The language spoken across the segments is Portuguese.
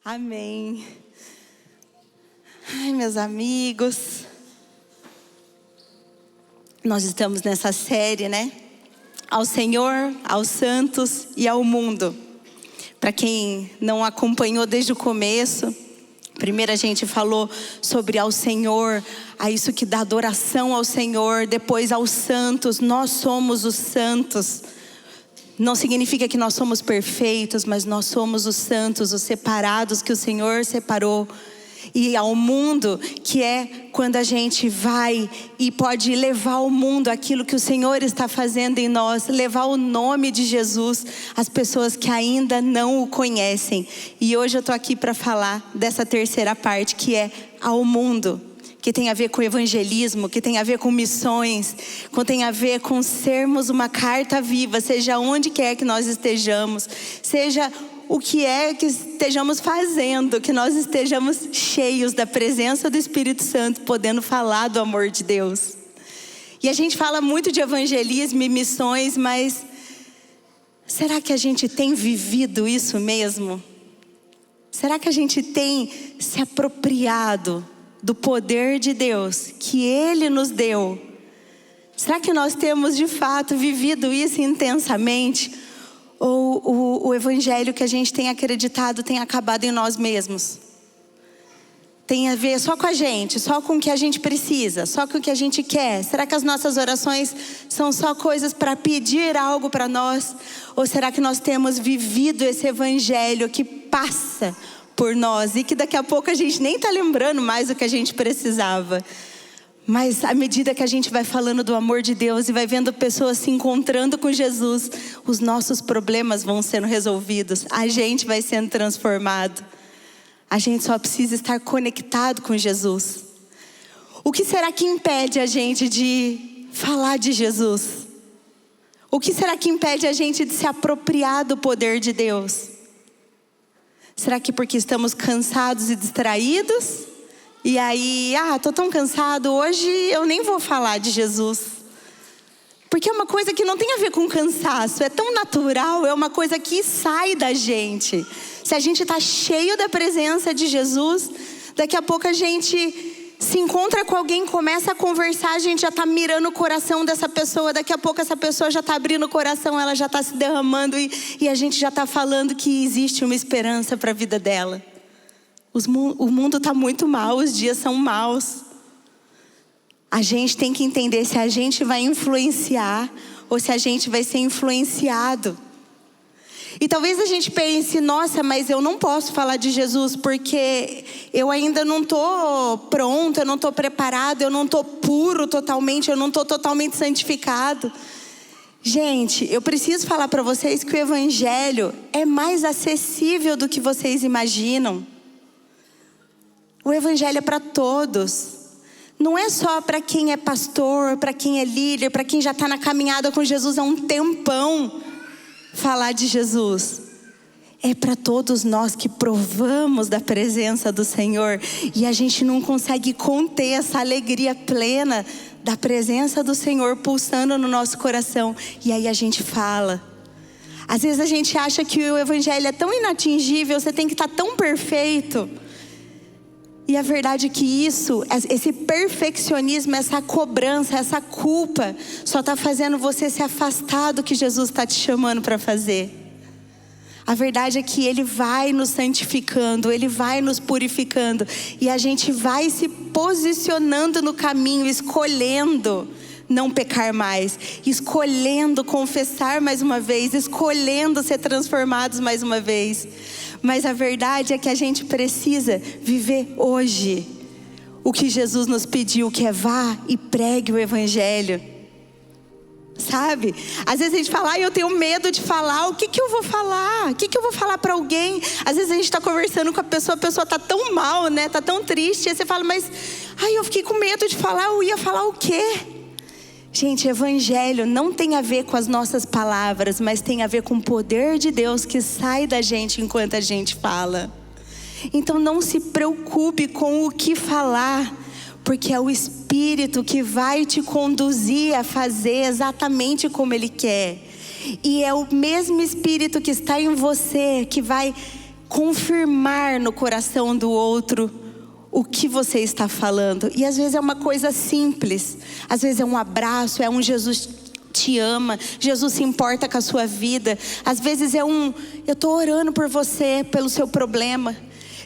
Amém. Ai, meus amigos, nós estamos nessa série, né? Ao Senhor, aos santos e ao mundo. Para quem não acompanhou desde o começo, primeiro a gente falou sobre ao Senhor, a isso que dá adoração ao Senhor, depois aos santos. Nós somos os santos. Não significa que nós somos perfeitos, mas nós somos os santos, os separados que o Senhor separou. E ao mundo, que é quando a gente vai e pode levar ao mundo aquilo que o Senhor está fazendo em nós, levar o nome de Jesus às pessoas que ainda não o conhecem. E hoje eu estou aqui para falar dessa terceira parte, que é ao mundo, que tem a ver com evangelismo, que tem a ver com missões, que tem a ver com sermos uma carta viva, seja onde quer que nós estejamos, seja o que é que estejamos fazendo, que nós estejamos cheios da presença do Espírito Santo, podendo falar do amor de Deus. E a gente fala muito de evangelismo e missões, mas será que a gente tem vivido isso mesmo? Será que a gente tem se apropriado do poder de Deus que Ele nos deu? Será que nós temos de fato vivido isso intensamente? Ou o evangelho que a gente tem acreditado tem acabado em nós mesmos? Tem a ver só com a gente, só com o que a gente precisa, só com o que a gente quer? Será que as nossas orações são só coisas para pedir algo para nós? Ou será que nós temos vivido esse evangelho que passa por nós e que daqui a pouco a gente nem está lembrando mais do que a gente precisava? Mas à medida que a gente vai falando do amor de Deus e vai vendo pessoas se encontrando com Jesus, os nossos problemas vão sendo resolvidos, a gente vai sendo transformado. A gente só precisa estar conectado com Jesus. O que será que impede a gente de falar de Jesus? O que será que impede a gente de se apropriar do poder de Deus? Será que porque estamos cansados e distraídos? E aí, tô tão cansado, hoje eu nem vou falar de Jesus. Porque é uma coisa que não tem a ver com cansaço, é tão natural, é uma coisa que sai da gente. Se a gente está cheio da presença de Jesus, daqui a pouco a gente se encontra com alguém, começa a conversar, a gente já está mirando o coração dessa pessoa, daqui a pouco essa pessoa já está abrindo o coração, ela já está se derramando e a gente já está falando que existe uma esperança para a vida dela. O mundo está muito mal, os dias são maus. A gente tem que entender se a gente vai influenciar ou se a gente vai ser influenciado. E talvez a gente pense, nossa, mas eu não posso falar de Jesus porque eu ainda não estou pronto, eu não estou preparado, eu não estou puro totalmente, eu não estou totalmente santificado. Gente, eu preciso falar para vocês que o evangelho é mais acessível do que vocês imaginam. O evangelho é para todos. Não é só para quem é pastor, para quem é líder, para quem já está na caminhada com Jesus há um tempão. Falar de Jesus é para todos nós que provamos da presença do Senhor e a gente não consegue conter essa alegria plena da presença do Senhor pulsando no nosso coração. E aí a gente fala. Às vezes a gente acha que o evangelho é tão inatingível, você tem que estar tão perfeito. E a verdade é que esse perfeccionismo, essa cobrança, essa culpa, só está fazendo você se afastar do que Jesus está te chamando para fazer. A verdade é que Ele vai nos santificando, Ele vai nos purificando. E a gente vai se posicionando no caminho, escolhendo não pecar mais, escolhendo confessar mais uma vez, escolhendo ser transformados mais uma vez. Mas a verdade é que a gente precisa viver hoje o que Jesus nos pediu, que é vá e pregue o evangelho. Sabe? Às vezes a gente fala, eu tenho medo de falar, o que eu vou falar? O que eu vou falar para alguém? Às vezes a gente está conversando com a pessoa está tão mal, né? Está tão triste, aí você fala, mas eu fiquei com medo de falar, eu ia falar o quê? Gente, evangelho não tem a ver com as nossas palavras, mas tem a ver com o poder de Deus que sai da gente enquanto a gente fala. Então não se preocupe com o que falar, porque é o Espírito que vai te conduzir a fazer exatamente como Ele quer. E é o mesmo Espírito que está em você que vai confirmar no coração do outro o que você está falando. E às vezes é uma coisa simples, às vezes é um abraço, é um Jesus te ama, Jesus se importa com a sua vida. Às vezes é eu estou orando por você, pelo seu problema.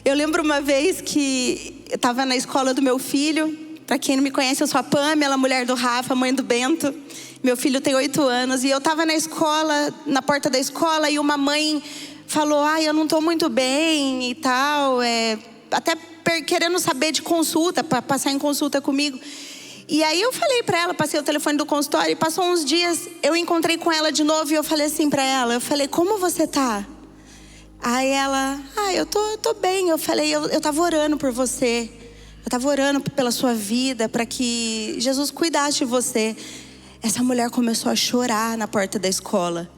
Eu lembro uma vez que eu estava na escola do meu filho. Para quem não me conhece, eu sou a Pamela, mulher do Rafa, mãe do Bento. Meu filho tem 8 anos. E eu estava na escola, na porta da escola, e uma mãe falou: eu não estou muito bem e tal, até querendo saber de consulta, para passar em consulta comigo. E aí eu falei para ela, passei o telefone do consultório, e passou uns dias, eu encontrei com ela de novo, e eu falei assim para ela, eu falei: como você tá? Aí ela: eu tô bem. Eu falei: eu tava orando por você, eu tava orando pela sua vida, para que Jesus cuidasse de você. Essa mulher começou a chorar na porta da escola.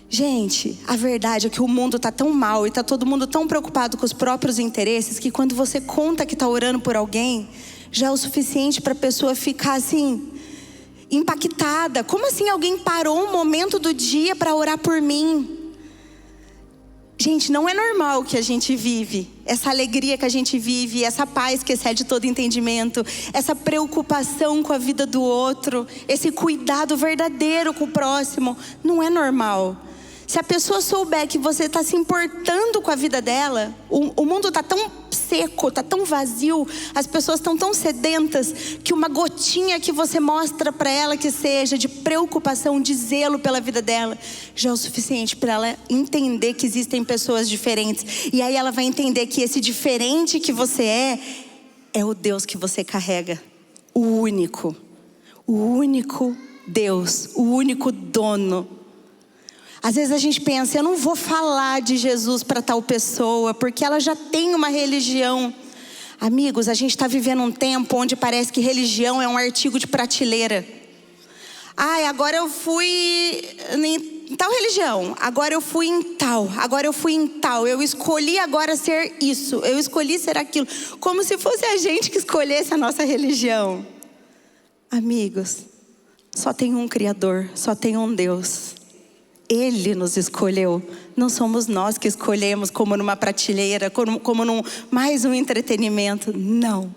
Gente, a verdade é que o mundo está tão mal e está todo mundo tão preocupado com os próprios interesses, que quando você conta que está orando por alguém, já é o suficiente para a pessoa ficar assim, impactada. Como assim alguém parou um momento do dia para orar por mim? Gente, não é normal o que a gente vive, essa alegria que a gente vive, essa paz que excede todo entendimento, essa preocupação com a vida do outro, esse cuidado verdadeiro com o próximo, não é normal. Se a pessoa souber que você está se importando com a vida dela, o mundo está tão seco, está tão vazio, as pessoas estão tão sedentas, que uma gotinha que você mostra para ela que seja de preocupação, de zelo pela vida dela, já é o suficiente para ela entender que existem pessoas diferentes. E aí ela vai entender que esse diferente que você é o Deus que você carrega. O único Deus, o único dono. Às vezes a gente pensa: eu não vou falar de Jesus para tal pessoa, porque ela já tem uma religião. Amigos, a gente está vivendo um tempo onde parece que religião é um artigo de prateleira. Agora eu fui em tal religião, agora eu fui em tal, agora eu fui em tal. Eu escolhi agora ser isso, eu escolhi ser aquilo. Como se fosse a gente que escolhesse a nossa religião. Amigos, só tem um Criador, só tem um Deus. Ele nos escolheu, não somos nós que escolhemos como numa prateleira, como num mais um entretenimento. Não,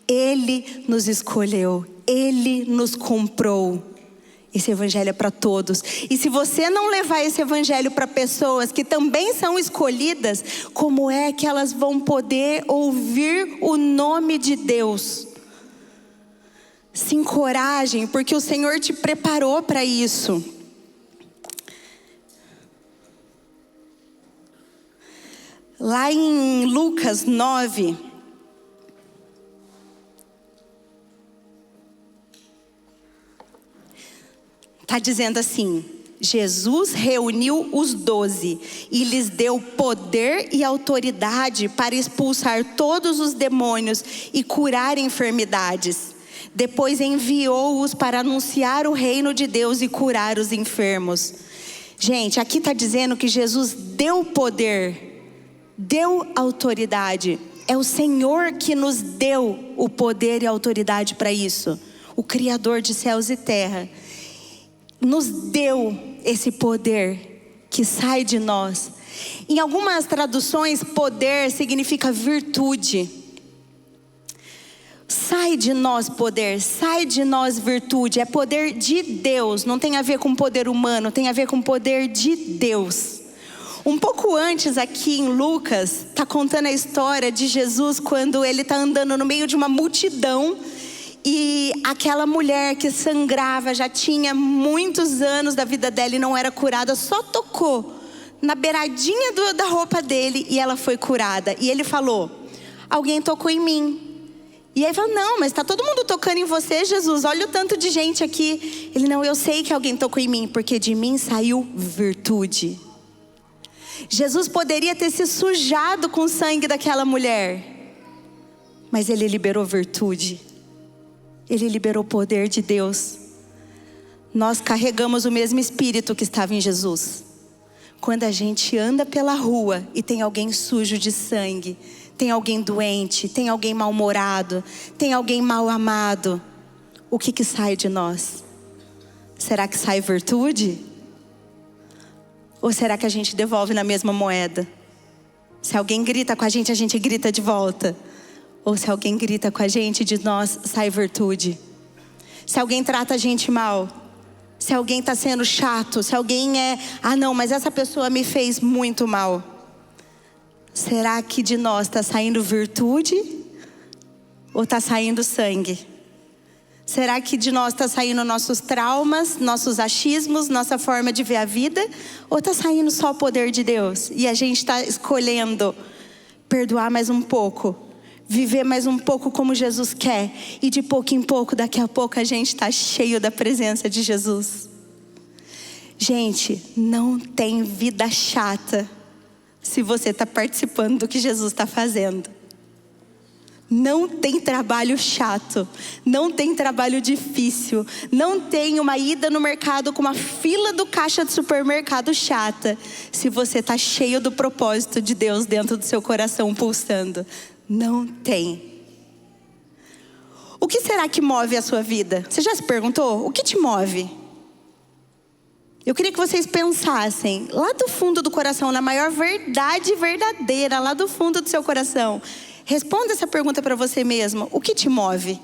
Ele nos escolheu, Ele nos comprou. Esse evangelho é para todos. E se você não levar esse evangelho para pessoas que também são escolhidas, como é que elas vão poder ouvir o nome de Deus? Se encorajem, porque o Senhor te preparou para isso. Lá em Lucas 9, está dizendo assim: Jesus reuniu os 12 e lhes deu poder e autoridade para expulsar todos os demônios e curar enfermidades. Depois enviou-os para anunciar o reino de Deus e curar os enfermos. Gente, aqui está dizendo que Jesus deu poder, deu autoridade. É o Senhor que nos deu o poder e a autoridade para isso. O Criador de céus e terra nos deu esse poder que sai de nós. Em algumas traduções, poder significa virtude. Sai de nós poder, sai de nós virtude. É poder de Deus, não tem a ver com poder humano, tem a ver com poder de Deus. Um pouco antes aqui em Lucas, está contando a história de Jesus quando ele está andando no meio de uma multidão. E aquela mulher que sangrava, já tinha muitos anos da vida dela e não era curada, só tocou na beiradinha da roupa dele e ela foi curada. E ele falou: alguém tocou em mim. E aí falou: não, mas está todo mundo tocando em você, Jesus, olha o tanto de gente aqui. Ele: não, eu sei que alguém tocou em mim, porque de mim saiu virtude. Jesus poderia ter se sujado com o sangue daquela mulher, mas ele liberou virtude. Ele liberou o poder de Deus. Nós carregamos o mesmo espírito que estava em Jesus. Quando a gente anda pela rua e tem alguém sujo de sangue, tem alguém doente, tem alguém mal-humorado, tem alguém mal amado, o que sai de nós? Será que sai virtude? Ou será que a gente devolve na mesma moeda? Se alguém grita com a gente grita de volta. Ou se alguém grita com a gente, de nós sai virtude. Se alguém trata a gente mal, se alguém está sendo chato, se alguém não, mas essa pessoa me fez muito mal. Será que de nós está saindo virtude ou está saindo sangue? Será que de nós está saindo nossos traumas, nossos achismos, nossa forma de ver a vida? Ou está saindo só o poder de Deus? E a gente está escolhendo perdoar mais um pouco, viver mais um pouco como Jesus quer. E de pouco em pouco, daqui a pouco a gente está cheio da presença de Jesus. Gente, não tem vida chata se você está participando do que Jesus está fazendo. Não tem trabalho chato, não tem trabalho difícil, não tem uma ida no mercado com uma fila do caixa de supermercado chata, se você está cheio do propósito de Deus dentro do seu coração pulsando. Não tem. O que será que move a sua vida? Você já se perguntou? O que te move? Eu queria que vocês pensassem, lá do fundo do coração, na maior verdade verdadeira, lá do fundo do seu coração. Responda essa pergunta para você mesmo. O que te move?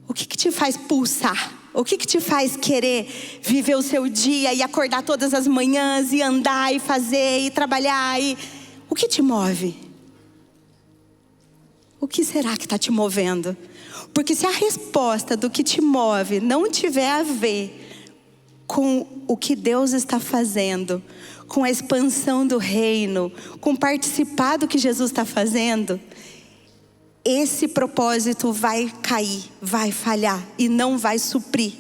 O que te faz pulsar? O que te faz querer viver o seu dia e acordar todas as manhãs e andar e fazer e trabalhar? O que te move? O que será que está te movendo? Porque se a resposta do que te move não tiver a ver com o que Deus está fazendo, com a expansão do reino, com participar do que Jesus está fazendo, esse propósito vai cair, vai falhar e não vai suprir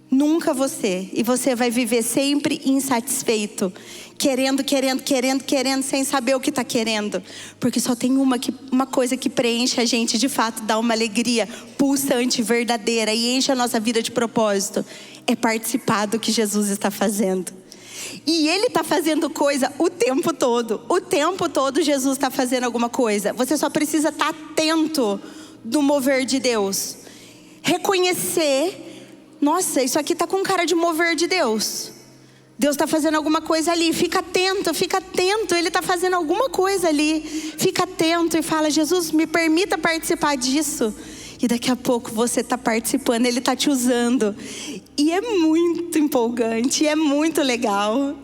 nunca você. E você vai viver sempre insatisfeito, querendo, sem saber o que está querendo. Porque só tem uma coisa que preenche a gente, de fato, dá uma alegria pulsante, verdadeira e enche a nossa vida de propósito. É participar do que Jesus está fazendo. E Ele está fazendo coisa o tempo todo. O tempo todo Jesus está fazendo alguma coisa. Você só precisa estar atento do mover de Deus. Reconhecer, nossa, isso aqui está com cara de mover de Deus. Deus está fazendo alguma coisa ali. Fica atento. Ele está fazendo alguma coisa ali. Fica atento e fala: Jesus, me permita participar disso. E daqui a pouco você está participando, Ele está te usando. E é muito empolgante, é muito legal.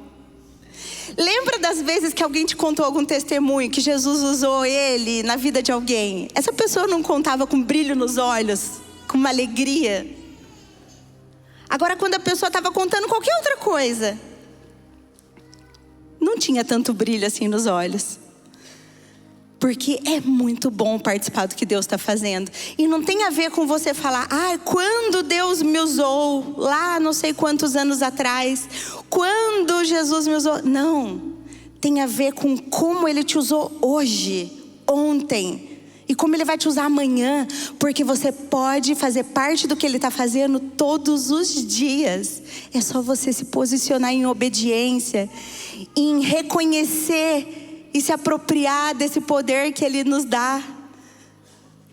Lembra das vezes que alguém te contou algum testemunho, que Jesus usou ele na vida de alguém? Essa pessoa não contava com brilho nos olhos, com uma alegria. Agora, quando a pessoa estava contando qualquer outra coisa, não tinha tanto brilho assim nos olhos. Porque é muito bom participar do que Deus está fazendo. E não tem a ver com você falar: quando Deus me usou, lá não sei quantos anos atrás, quando Jesus me usou. Não, tem a ver com como Ele te usou hoje, ontem. E como Ele vai te usar amanhã. Porque você pode fazer parte do que Ele está fazendo todos os dias. É só você se posicionar em obediência, em reconhecer e se apropriar desse poder que Ele nos dá.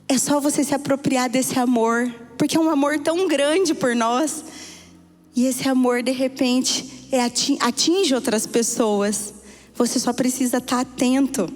É só você se apropriar desse amor, porque é um amor tão grande por nós. E esse amor, de repente, atinge outras pessoas. Você só precisa estar atento.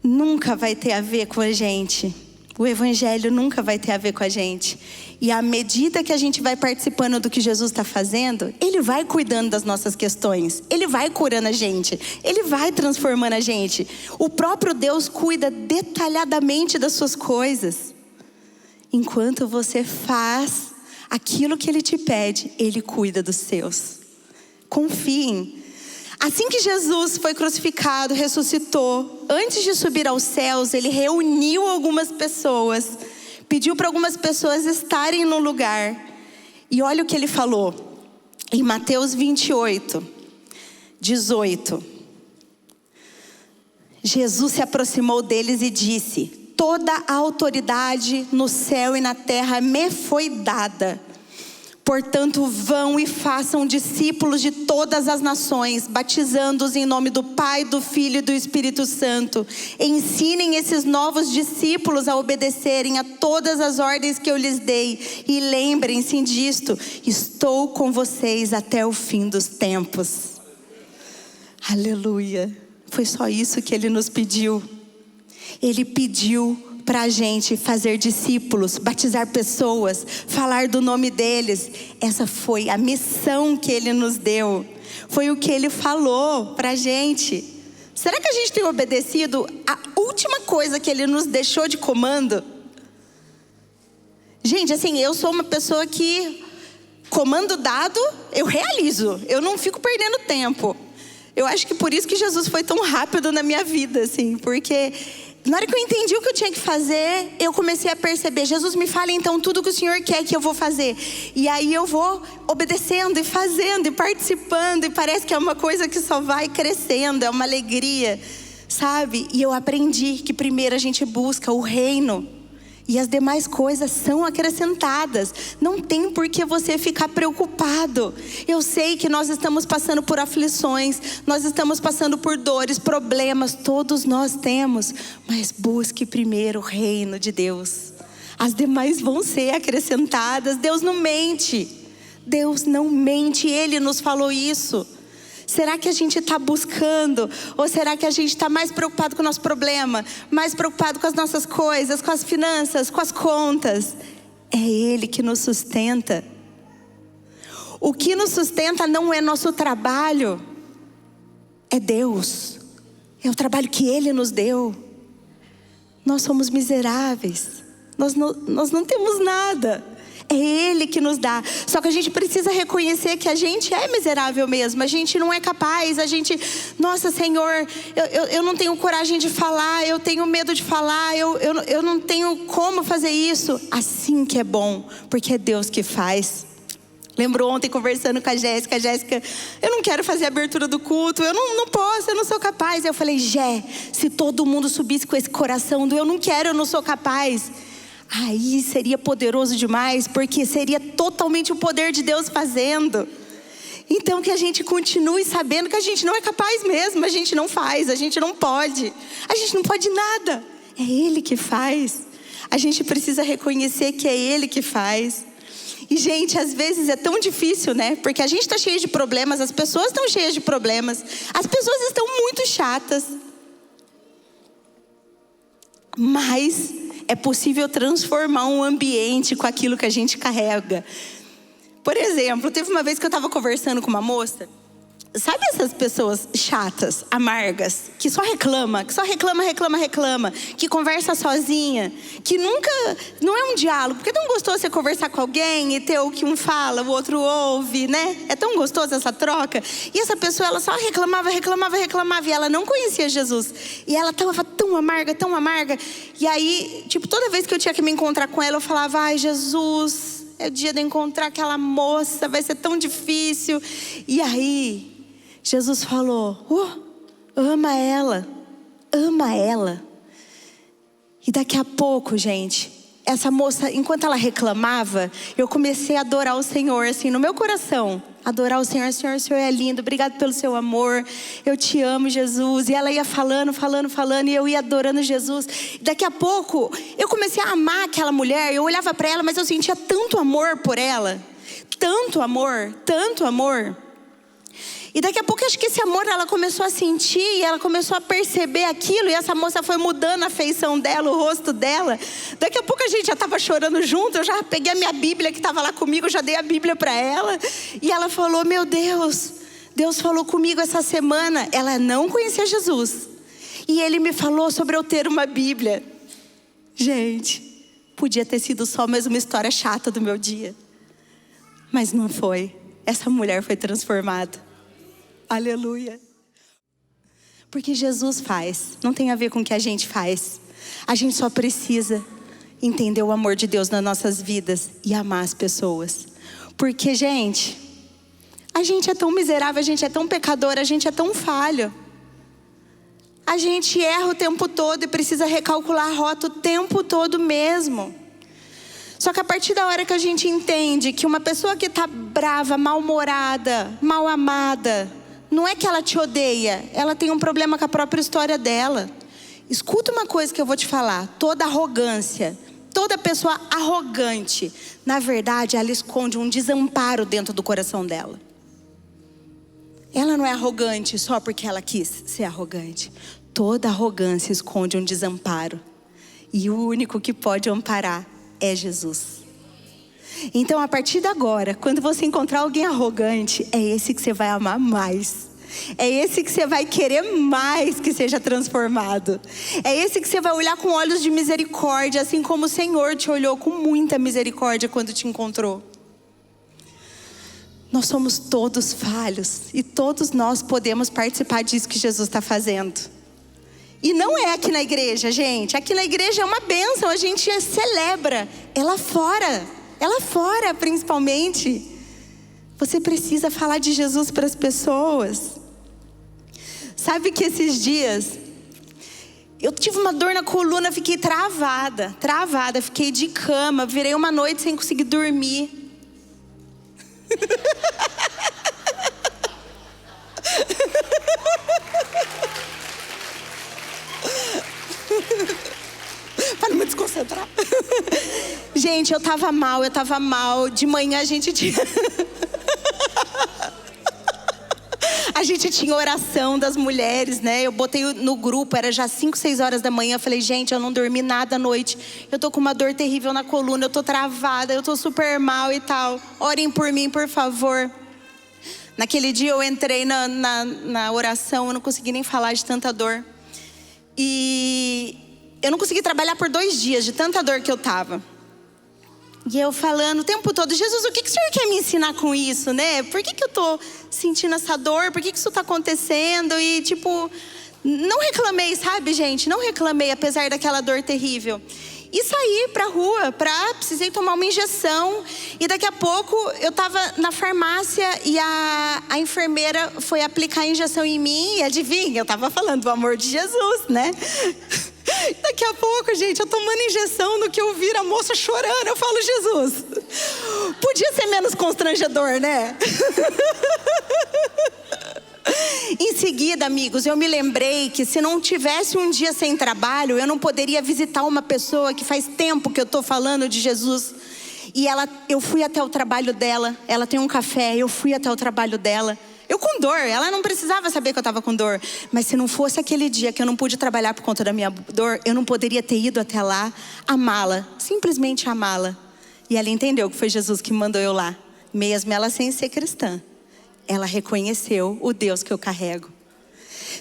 Nunca vai ter a ver com a gente. O Evangelho nunca vai ter a ver com a gente. E à medida que a gente vai participando do que Jesus está fazendo, Ele vai cuidando das nossas questões. Ele vai curando a gente. Ele vai transformando a gente. O próprio Deus cuida detalhadamente das suas coisas. Enquanto você faz aquilo que Ele te pede, Ele cuida dos seus. Confiem. Assim que Jesus foi crucificado, ressuscitou, antes de subir aos céus, Ele reuniu algumas pessoas, pediu para algumas pessoas estarem no lugar. E olha o que Ele falou, em Mateus 28, 18. Jesus se aproximou deles e disse: toda a autoridade no céu e na terra me foi dada. Portanto, vão e façam discípulos de todas as nações, batizando-os em nome do Pai, do Filho e do Espírito Santo. Ensinem esses novos discípulos a obedecerem a todas as ordens que eu lhes dei. E lembrem-se disto: estou com vocês até o fim dos tempos. Aleluia. Foi só isso que Ele nos pediu. Ele pediu para a gente fazer discípulos, batizar pessoas, falar do nome deles. Essa foi a missão que Ele nos deu. Foi o que Ele falou para a gente. Será que a gente tem obedecido a última coisa que Ele nos deixou de comando? Gente, assim, eu sou uma pessoa que, comando dado, eu realizo. Eu não fico perdendo tempo. Eu acho que por isso que Jesus foi tão rápido na minha vida, assim, porque na hora que eu entendi o que eu tinha que fazer, eu comecei a perceber: Jesus, me fala então tudo que o Senhor quer que eu vou fazer. E aí eu vou obedecendo e fazendo e participando, e parece que é uma coisa que só vai crescendo, é uma alegria, sabe? E eu aprendi que primeiro a gente busca o reino, e as demais coisas são acrescentadas. Não tem por que você ficar preocupado. Eu sei que nós estamos passando por aflições, nós estamos passando por dores, problemas, todos nós temos. Mas busque primeiro o reino de Deus. As demais vão ser acrescentadas. Deus não mente. Deus não mente, Ele nos falou isso. Será que a gente está buscando? Ou será que a gente está mais preocupado com o nosso problema? Mais preocupado com as nossas coisas, com as finanças, com as contas? É Ele que nos sustenta. O que nos sustenta não é nosso trabalho, é Deus. É o trabalho que Ele nos deu. Nós somos miseráveis. Nós não temos nada. É Ele que nos dá. Só que a gente precisa reconhecer que a gente é miserável mesmo. A gente não é capaz. A gente, nossa, Senhor, eu não tenho coragem de falar. Eu tenho medo de falar. Eu não tenho como fazer isso. Assim que é bom, porque é Deus que faz. Lembro ontem conversando com a Jéssica. Jéssica, eu não quero fazer a abertura do culto. Eu não posso, eu não sou capaz. Eu falei: Jé, se todo mundo subisse com esse coração do eu não quero, eu não sou capaz, aí seria poderoso demais, porque seria totalmente o poder de Deus fazendo. Então que a gente continue sabendo que a gente não é capaz mesmo. A gente não faz, a gente não pode. A gente não pode nada. É Ele que faz. A gente precisa reconhecer que é Ele que faz. E gente, às vezes é tão difícil, né? Porque a gente está cheio de problemas, as pessoas estão cheias de problemas. As pessoas estão muito chatas. Mas é possível transformar um ambiente com aquilo que a gente carrega. Por exemplo, teve uma vez que eu estava conversando com uma moça. Sabe essas pessoas chatas, amargas, que só reclama, que conversa sozinha, que nunca, não é um diálogo, porque é tão gostoso você conversar com alguém e ter o que um fala, o outro ouve, né? É tão gostoso essa troca. E essa pessoa, ela só reclamava, e ela não conhecia Jesus. E ela estava tão amarga. E aí, tipo, toda vez que eu tinha que me encontrar com ela, eu falava: ai, Jesus, é o dia de encontrar aquela moça, vai ser tão difícil. E aí Jesus falou: ama ela. E daqui a pouco, gente, essa moça, enquanto ela reclamava, eu comecei a adorar o Senhor, assim, no meu coração. Adorar o Senhor: Senhor, o Senhor é lindo, obrigado pelo seu amor, eu te amo, Jesus. E ela ia falando, e eu ia adorando Jesus. E daqui a pouco, eu comecei a amar aquela mulher. Eu olhava para ela, mas eu sentia tanto amor por ela. Tanto amor. E daqui a pouco, acho que esse amor ela começou a sentir, e ela começou a perceber aquilo, e essa moça foi mudando a feição dela, o rosto dela. Daqui a pouco a gente já estava chorando junto. Eu já peguei a minha Bíblia que estava lá comigo, já dei a Bíblia para ela. E ela falou: meu Deus, Deus falou comigo essa semana. Ela não conhecia Jesus, e Ele me falou sobre eu ter uma Bíblia. Gente, podia ter sido só mais uma história chata do meu dia, mas não foi. Essa mulher foi transformada. Aleluia. Porque Jesus faz, não tem a ver com o que a gente faz. A gente só precisa entender o amor de Deus nas nossas vidas e amar as pessoas. Porque, gente, a gente é tão miserável, a gente é tão pecador, a gente é tão falho. A gente erra o tempo todo e precisa recalcular a rota o tempo todo mesmo. Só que a partir da hora que a gente entende que uma pessoa que está brava, mal-humorada, mal amada, não é que ela te odeia, ela tem um problema com a própria história dela. Escuta uma coisa que eu vou te falar: toda arrogância, toda pessoa arrogante, na verdade ela esconde um desamparo dentro do coração dela. Ela não é arrogante só porque ela quis ser arrogante. Toda arrogância esconde um desamparo. E o único que pode amparar é Jesus. Então, a partir de agora, quando você encontrar alguém arrogante, é esse que você vai amar mais. É esse que você vai querer mais que seja transformado. É esse que você vai olhar com olhos de misericórdia, assim como o Senhor te olhou com muita misericórdia quando te encontrou. Nós somos todos falhos e todos nós podemos participar disso que Jesus está fazendo. E não é aqui na igreja, gente. Aqui na igreja é uma bênção, a gente celebra. É lá fora principalmente. Você precisa falar de Jesus para as pessoas. Sabe que esses dias eu tive uma dor na coluna, fiquei travada, fiquei de cama, virei uma noite sem conseguir dormir. Para não me desconcentrar. Gente, eu tava mal. De manhã a gente tinha oração das mulheres, né? Eu botei no grupo, era já 5, 6 horas da manhã. Eu falei, gente, eu não dormi nada à noite. Eu tô com uma dor terrível na coluna, eu tô travada, eu tô super mal e tal. Orem por mim, por favor. Naquele dia eu entrei na oração, eu não consegui nem falar de tanta dor. E eu não consegui trabalhar por 2 dias de tanta dor que eu tava. E eu falando o tempo todo, Jesus, o que o Senhor quer me ensinar com isso, né? Por que eu tô sentindo essa dor? Por que isso tá acontecendo? E não reclamei, sabe, gente? Não reclamei, apesar daquela dor terrível. E saí pra rua, precisei tomar uma injeção. E daqui a pouco eu tava na farmácia e a enfermeira foi aplicar a injeção em mim. E adivinha, eu tava falando do amor de Jesus, né? Daqui a pouco, gente, eu tomando injeção, no que eu viro a moça chorando, eu falo, Jesus, podia ser menos constrangedor, né? Em seguida, amigos, eu me lembrei que se não tivesse um dia sem trabalho, eu não poderia visitar uma pessoa que faz tempo que eu tô falando de Jesus. E eu fui até o trabalho dela, ela tem um café, eu fui até o trabalho dela. Eu com dor, ela não precisava saber que eu estava com dor. Mas se não fosse aquele dia que eu não pude trabalhar por conta da minha dor, eu não poderia ter ido até lá, amá-la, simplesmente amá-la. E ela entendeu que foi Jesus que mandou eu lá. Mesmo ela sem ser cristã, ela reconheceu o Deus que eu carrego.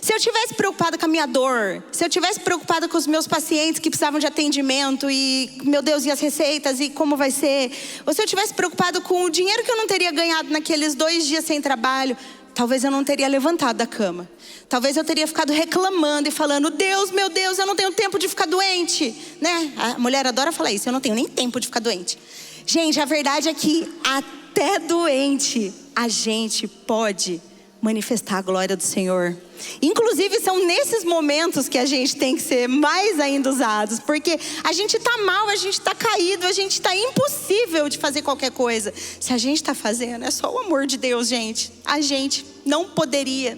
Se eu tivesse preocupada com a minha dor, se eu tivesse preocupada com os meus pacientes que precisavam de atendimento e, meu Deus, e as receitas e como vai ser, ou se eu tivesse preocupado com o dinheiro que eu não teria ganhado naqueles 2 dias sem trabalho, talvez eu não teria levantado da cama. Talvez eu teria ficado reclamando e falando, Deus, meu Deus, eu não tenho tempo de ficar doente, né? A mulher adora falar isso, eu não tenho nem tempo de ficar doente. Gente, a verdade é que até doente a gente pode manifestar a glória do Senhor. Inclusive são nesses momentos que a gente tem que ser mais ainda usados, porque a gente está mal, a gente está caído, a gente está impossível de fazer qualquer coisa. Se a gente está fazendo, é só o amor de Deus, gente. A gente não poderia.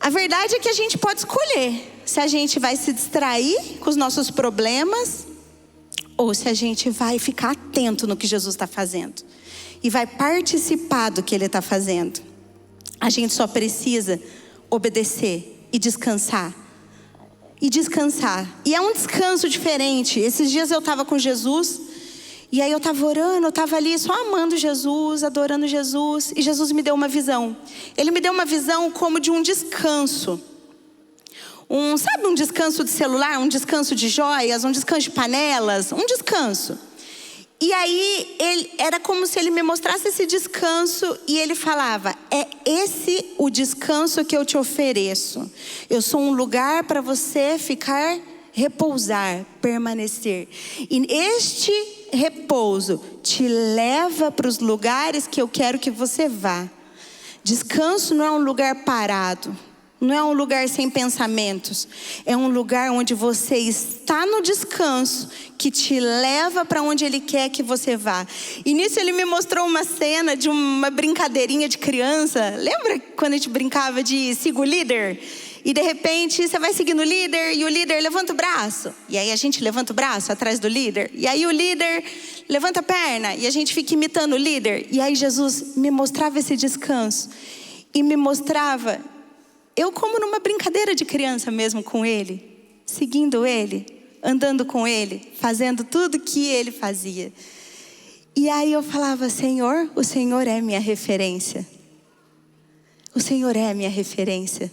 A verdade é que a gente pode escolher se a gente vai se distrair com os nossos problemas ou se a gente vai ficar atento no que Jesus está fazendo e vai participar do que Ele está fazendo. A gente só precisa obedecer e descansar. E é um descanso diferente. Esses dias eu estava com Jesus, e aí eu estava orando, eu estava ali só amando Jesus, adorando Jesus, e Jesus me deu uma visão. Ele me deu uma visão como de um descanso. Sabe um descanso de celular, um descanso de joias, um descanso de panelas, um descanso. E aí, era como se ele me mostrasse esse descanso e ele falava, é esse o descanso que eu te ofereço. Eu sou um lugar para você ficar, repousar, permanecer. E este repouso te leva para os lugares que eu quero que você vá. Descanso não é um lugar parado. Não é um lugar sem pensamentos. É um lugar onde você está no descanso, que te leva para onde Ele quer que você vá. E nisso Ele me mostrou uma cena de uma brincadeirinha de criança. Lembra quando a gente brincava de siga o líder? E de repente você vai seguindo o líder e o líder levanta o braço. E aí a gente levanta o braço atrás do líder. E aí o líder levanta a perna e a gente fica imitando o líder. E aí Jesus me mostrava esse descanso. E me mostrava, eu como numa brincadeira de criança mesmo com ele. Seguindo ele, andando com ele, fazendo tudo que ele fazia. E aí eu falava, Senhor, o Senhor é minha referência. O Senhor é a minha referência.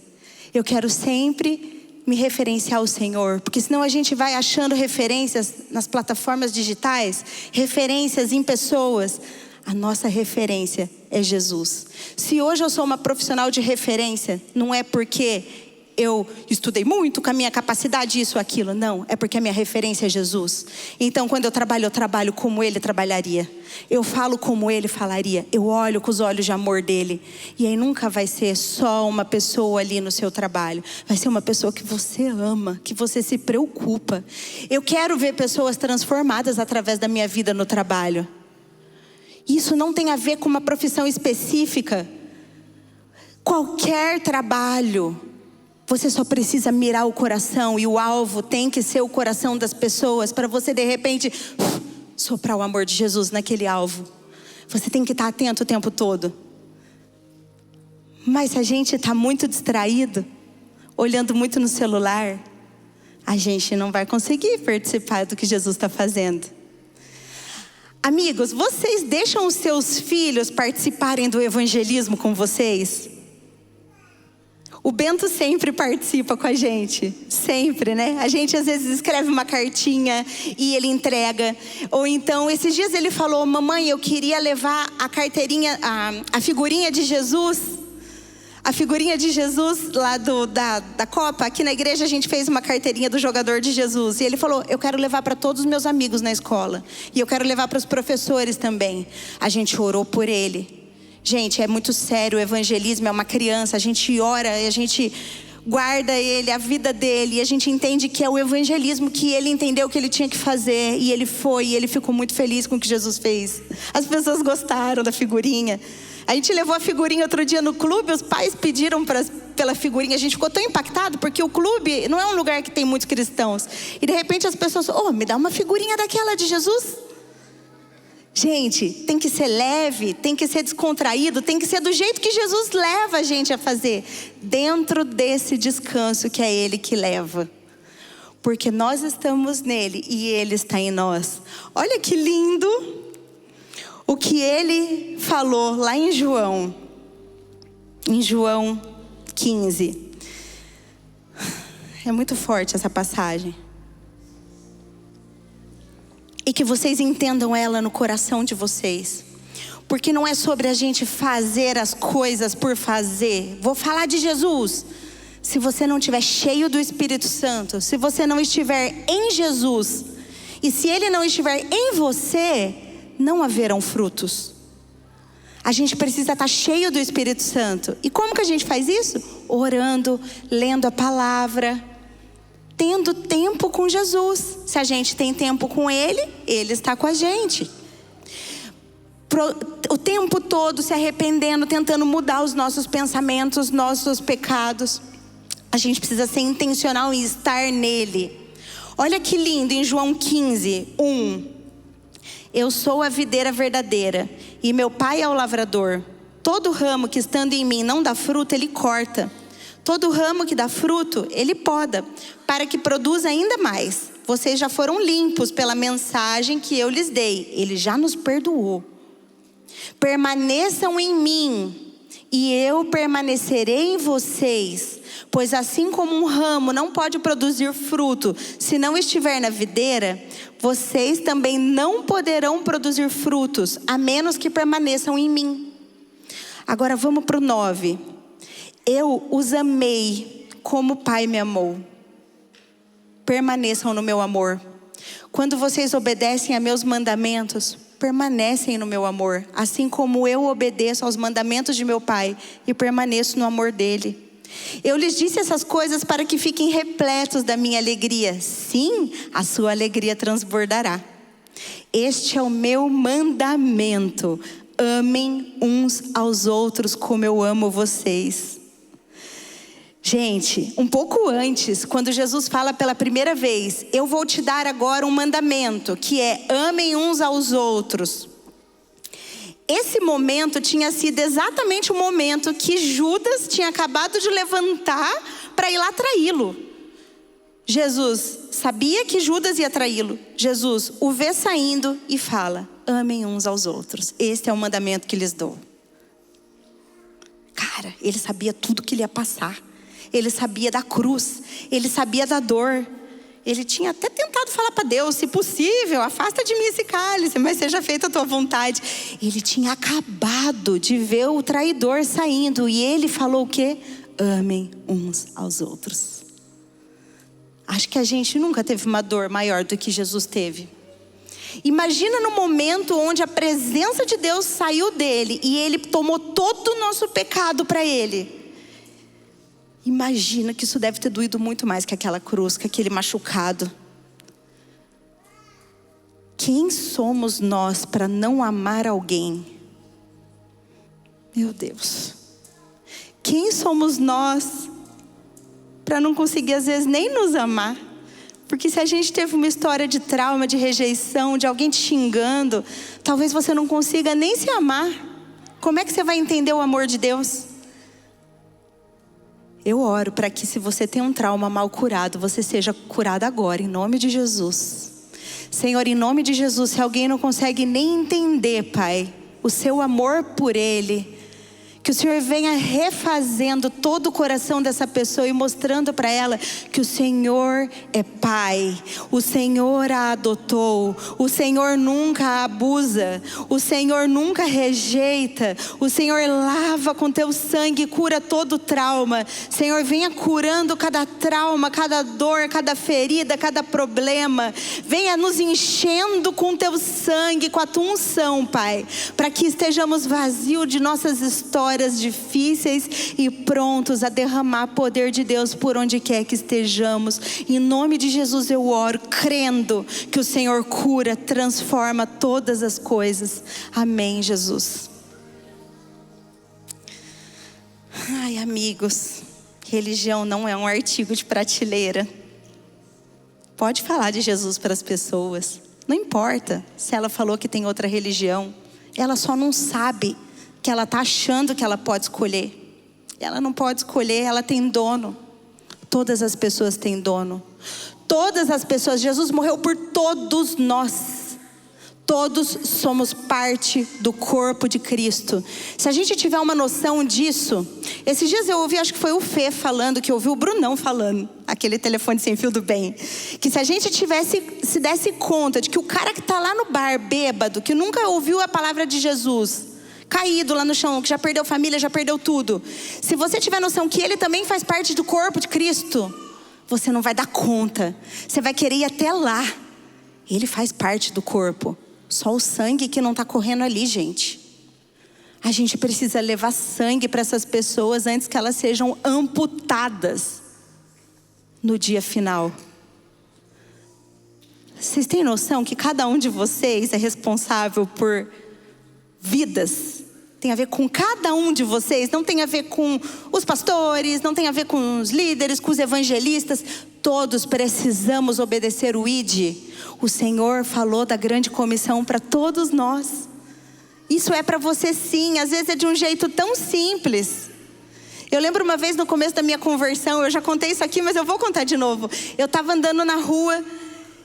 Eu quero sempre me referenciar ao Senhor, porque senão a gente vai achando referências nas plataformas digitais, referências em pessoas. A nossa referência é Jesus. Se hoje eu sou uma profissional de referência, não é porque eu estudei muito com a minha capacidade, isso, aquilo. Não, é porque a minha referência é Jesus. Então, quando eu trabalho como Ele trabalharia. Eu falo como Ele falaria. Eu olho com os olhos de amor dEle. E aí nunca vai ser só uma pessoa ali no seu trabalho. Vai ser uma pessoa que você ama, que você se preocupa. Eu quero ver pessoas transformadas através da minha vida no trabalho. Isso não tem a ver com uma profissão específica. Qualquer trabalho. Você só precisa mirar o coração e o alvo tem que ser o coração das pessoas para você de repente soprar o amor de Jesus naquele alvo. Você tem que estar atento o tempo todo. Mas se a gente está muito distraído, olhando muito no celular, a gente não vai conseguir participar do que Jesus está fazendo. Amigos, vocês deixam os seus filhos participarem do evangelismo com vocês? O Bento sempre participa com a gente, sempre, né? A gente às vezes escreve uma cartinha e ele entrega. Ou então, esses dias ele falou, mamãe, eu queria levar a carteirinha, a figurinha de Jesus. A figurinha de Jesus lá da Copa. Aqui na igreja a gente fez uma carteirinha do jogador de Jesus. E ele falou, eu quero levar para todos os meus amigos na escola. E eu quero levar para os professores também. A gente orou por ele. Gente, é muito sério, o evangelismo é uma criança, a gente ora, a gente guarda ele, a vida dele, e a gente entende que é o evangelismo que ele entendeu que ele tinha que fazer, e ele foi, e ele ficou muito feliz com o que Jesus fez. As pessoas gostaram da figurinha. A gente levou a figurinha outro dia no clube, os pais pediram pela figurinha, a gente ficou tão impactado, porque o clube não é um lugar que tem muitos cristãos. E de repente as pessoas, me dá uma figurinha daquela de Jesus. Gente, tem que ser leve, tem que ser descontraído, tem que ser do jeito que Jesus leva a gente a fazer. Dentro desse descanso que é Ele que leva. Porque nós estamos nele e Ele está em nós. Olha que lindo o que Ele falou lá em João 15. É muito forte essa passagem. E que vocês entendam ela no coração de vocês. Porque não é sobre a gente fazer as coisas por fazer. Vou falar de Jesus. Se você não estiver cheio do Espírito Santo, se você não estiver em Jesus, e se Ele não estiver em você, não haverão frutos. A gente precisa estar cheio do Espírito Santo. E como que a gente faz isso? Orando, lendo a palavra, tendo tempo com Jesus. Se a gente tem tempo com Ele, Ele está com a gente. O tempo todo se arrependendo, tentando mudar os nossos pensamentos, nossos pecados. A gente precisa ser intencional em estar nele. Olha que lindo em João 15, 1. Eu sou a videira verdadeira e meu pai é o lavrador. Todo ramo que estando em mim não dá fruto, ele corta. Todo ramo que dá fruto, ele poda, para que produza ainda mais. Vocês já foram limpos pela mensagem que eu lhes dei. Ele já nos perdoou. Permaneçam em mim e eu permanecerei em vocês. Pois assim como um ramo não pode produzir fruto se não estiver na videira, vocês também não poderão produzir frutos, a menos que permaneçam em mim. Agora vamos para o 9. Eu os amei como o Pai me amou. Permaneçam no meu amor. Quando vocês obedecem a meus mandamentos, permanecem no meu amor, assim como eu obedeço aos mandamentos de meu Pai e permaneço no amor dele. Eu lhes disse essas coisas para que fiquem repletos da minha alegria. Sim, a sua alegria transbordará. Este é o meu mandamento: amem uns aos outros como eu amo vocês. Gente, um pouco antes, quando Jesus fala pela primeira vez: eu vou te dar agora um mandamento, que é: amem uns aos outros. Esse momento tinha sido exatamente o momento que Judas tinha acabado de levantar para ir lá traí-lo. Jesus sabia que Judas ia traí-lo. Jesus o vê saindo e fala: amem uns aos outros. Este é o mandamento que lhes dou. Cara, ele sabia tudo que ele ia passar. Ele sabia da cruz. Ele sabia da dor. Ele tinha até tentado falar para Deus: se possível, afasta de mim esse cálice, mas seja feita a tua vontade. Ele tinha acabado de ver o traidor saindo. E ele falou o quê? Amem uns aos outros. Acho que a gente nunca teve uma dor maior do que Jesus teve. Imagina no momento onde a presença de Deus saiu dele e ele tomou todo o nosso pecado para ele. Imagina que isso deve ter doído muito mais que aquela cruz, que aquele machucado. Quem somos nós para não amar alguém? Meu Deus. Quem somos nós para não conseguir às vezes nem nos amar? Porque se a gente teve uma história de trauma, de rejeição, de alguém te xingando, talvez você não consiga nem se amar. Como é que você vai entender o amor de Deus? Eu oro para que, se você tem um trauma mal curado, você seja curado agora, em nome de Jesus. Senhor, em nome de Jesus, se alguém não consegue nem entender, Pai, o seu amor por ele, que o Senhor venha refazendo todo o coração dessa pessoa e mostrando para ela que o Senhor é Pai, o Senhor a adotou, o Senhor nunca a abusa, o Senhor nunca rejeita, o Senhor lava com teu sangue e cura todo trauma. Senhor, venha curando cada trauma, cada dor, cada ferida, cada problema. Venha nos enchendo com teu sangue, com a tua unção, Pai, para que estejamos vazios de nossas histórias difíceis e prontos a derramar poder de Deus por onde quer que estejamos. Em nome de Jesus eu oro, crendo que o Senhor cura, transforma todas as coisas. Amém, Jesus. Ai, amigos, religião não é um artigo de prateleira. Pode falar de Jesus para as pessoas. Não importa se ela falou que tem outra religião. Ela só não sabe que ela está achando que ela pode escolher. Ela não pode escolher, ela tem dono. Todas as pessoas têm dono. Todas as pessoas, Jesus morreu por todos nós. Todos somos parte do corpo de Cristo. Se a gente tiver uma noção disso, esses dias eu ouvi, acho que foi o Fê falando, que eu ouvi o Brunão falando, aquele telefone sem fio do bem, que se a gente se desse conta de que o cara que está lá no bar, bêbado, que nunca ouviu a palavra de Jesus, caído lá no chão, que já perdeu família, já perdeu tudo, se você tiver noção que ele também faz parte do corpo de Cristo, você não vai dar conta. Você vai querer ir até lá. Ele faz parte do corpo. Só o sangue que não está correndo ali, gente. A gente precisa levar sangue para essas pessoas antes que elas sejam amputadas no dia final. Vocês têm noção que cada um de vocês é responsável por vidas? Tem a ver com cada um de vocês. Não tem a ver com os pastores, não tem a ver com os líderes, com os evangelistas. Todos precisamos obedecer o ID. O Senhor falou da grande comissão para todos nós. Isso é para você sim. Às vezes é de um jeito tão simples. Eu lembro uma vez no começo da minha conversão, eu já contei isso aqui, mas eu vou contar de novo. Eu estava andando na rua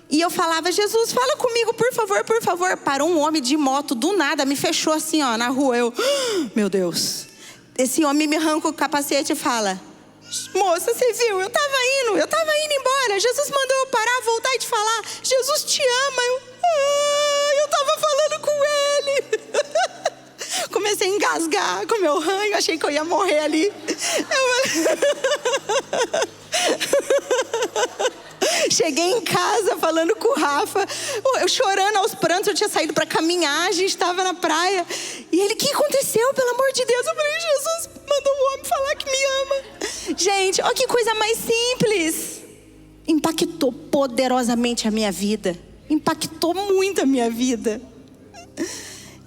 e eu falava: Jesus, fala comigo, por favor, por favor. Parou um homem de moto, do nada, me fechou assim, ó, na rua. Eu, meu Deus. Esse homem me arranca o capacete e fala: moça, você viu? Eu estava indo embora. Jesus mandou eu parar, voltar e te falar: Jesus te ama. Eu estava falando com ele. Comecei a engasgar com meu ranho, achei que eu ia morrer ali. Cheguei em casa falando com o Rafa, eu chorando aos prantos. Eu tinha saído para caminhar, a gente estava na praia. E ele: o que aconteceu, pelo amor de Deus? Eu falei: Jesus mandou o homem falar que me ama. Gente, olha que coisa mais simples. Impactou poderosamente a minha vida. Impactou muito a minha vida.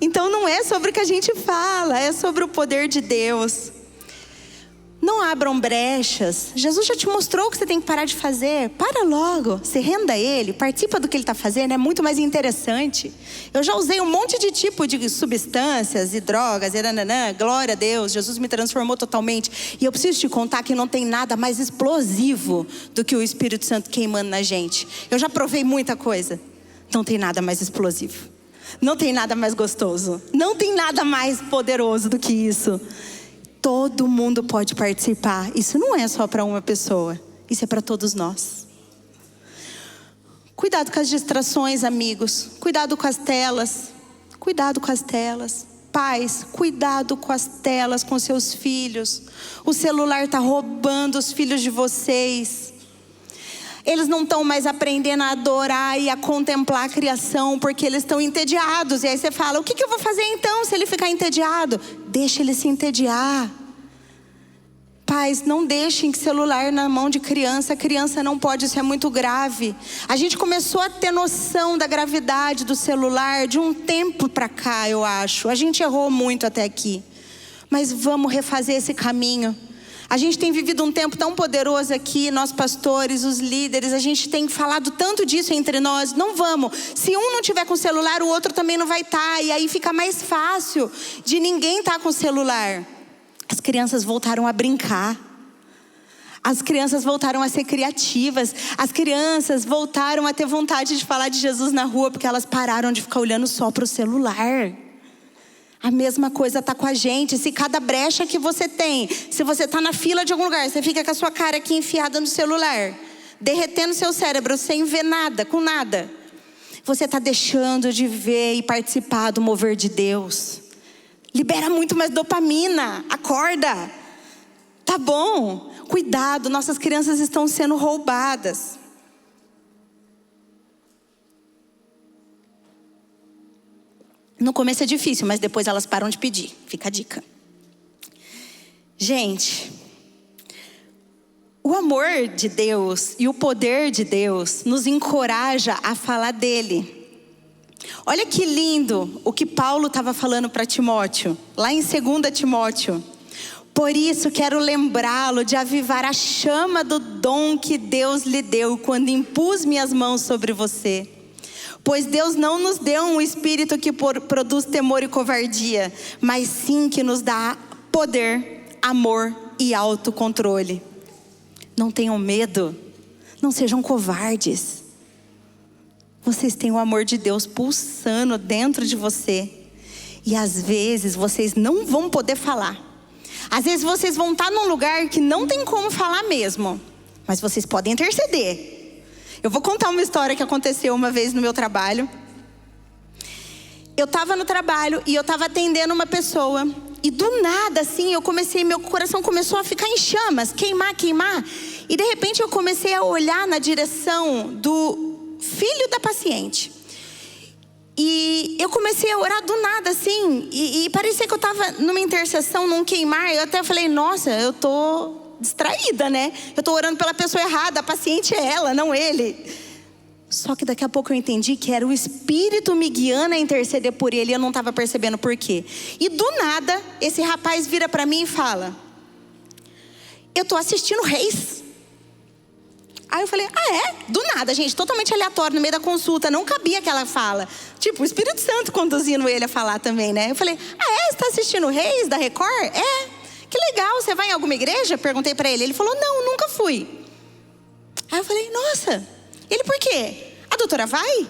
Então não é sobre o que a gente fala, é sobre o poder de Deus. Não abram brechas. Jesus já te mostrou o que você tem que parar de fazer. Para logo, se renda a Ele, participa do que Ele está fazendo, é muito mais interessante. Eu já usei um monte de tipo de substâncias e drogas, e nananã, glória a Deus, Jesus me transformou totalmente. E eu preciso te contar que não tem nada mais explosivo do que o Espírito Santo queimando na gente. Eu já provei muita coisa. Não tem nada mais explosivo. Não tem nada mais gostoso. Não tem nada mais poderoso do que isso. Todo mundo pode participar. Isso não é só para uma pessoa. Isso é para todos nós. Cuidado com as distrações, amigos. Cuidado com as telas. Cuidado com as telas. Pais, cuidado com as telas, com seus filhos. O celular está roubando os filhos de vocês. Eles não estão mais aprendendo a adorar e a contemplar a criação, porque eles estão entediados. E aí você fala, o que eu vou fazer então se ele ficar entediado? Deixa ele se entediar. Pais, não deixem celular na mão de criança. A criança não pode, isso é muito grave. A gente começou a ter noção da gravidade do celular de um tempo para cá, eu acho. A gente errou muito até aqui. Mas vamos refazer esse caminho. A gente tem vivido um tempo tão poderoso aqui, nós pastores, os líderes, a gente tem falado tanto disso entre nós. Não vamos, se um não tiver com o celular, o outro também não vai estar. E aí fica mais fácil de ninguém estar com o celular. As crianças voltaram a brincar. As crianças voltaram a ser criativas. As crianças voltaram a ter vontade de falar de Jesus na rua, porque elas pararam de ficar olhando só para o celular. A mesma coisa está com a gente. Se cada brecha que você tem, se você está na fila de algum lugar, você fica com a sua cara aqui enfiada no celular, derretendo seu cérebro sem ver nada, com nada, você está deixando de ver e participar do mover de Deus. Libera muito mais dopamina. Acorda. Tá bom. Cuidado, nossas crianças estão sendo roubadas. No começo é difícil, mas depois elas param de pedir. Fica a dica. Gente, o amor de Deus e o poder de Deus nos encoraja a falar dele. Olha que lindo o que Paulo estava falando para Timóteo, lá em 2 Timóteo. Por isso quero lembrá-lo de avivar a chama do dom que Deus lhe deu quando impus minhas mãos sobre você. Pois Deus não nos deu um espírito que produz temor e covardia, mas sim que nos dá poder, amor e autocontrole. Não tenham medo, não sejam covardes. Vocês têm o amor de Deus pulsando dentro de você. E às vezes vocês não vão poder falar. Às vezes vocês vão estar num lugar que não tem como falar mesmo, mas vocês podem interceder. Eu vou contar uma história que aconteceu uma vez no meu trabalho. Eu estava no trabalho e eu estava atendendo uma pessoa. E do nada, assim, meu coração começou a ficar em chamas, queimar. E de repente eu comecei a olhar na direção do filho da paciente. E eu comecei a orar do nada, assim. E parecia que eu estava numa intercessão, num queimar. Eu até falei, nossa, eu tô distraída, né? Eu tô orando pela pessoa errada, a paciente é ela, não ele. Só que daqui a pouco eu entendi que era o Espírito me guiando a interceder por ele, e eu não estava percebendo por quê. E do nada, esse rapaz vira para mim e fala, eu tô assistindo Reis. Aí eu falei, do nada, gente, totalmente aleatório, no meio da consulta, não cabia aquela fala. Tipo, o Espírito Santo conduzindo ele a falar também, né? Eu falei, você tá assistindo Reis da Record? Que legal, você vai em alguma igreja? Perguntei pra ele. Ele falou, não, nunca fui. Aí eu falei, nossa. Ele, por quê? A doutora vai?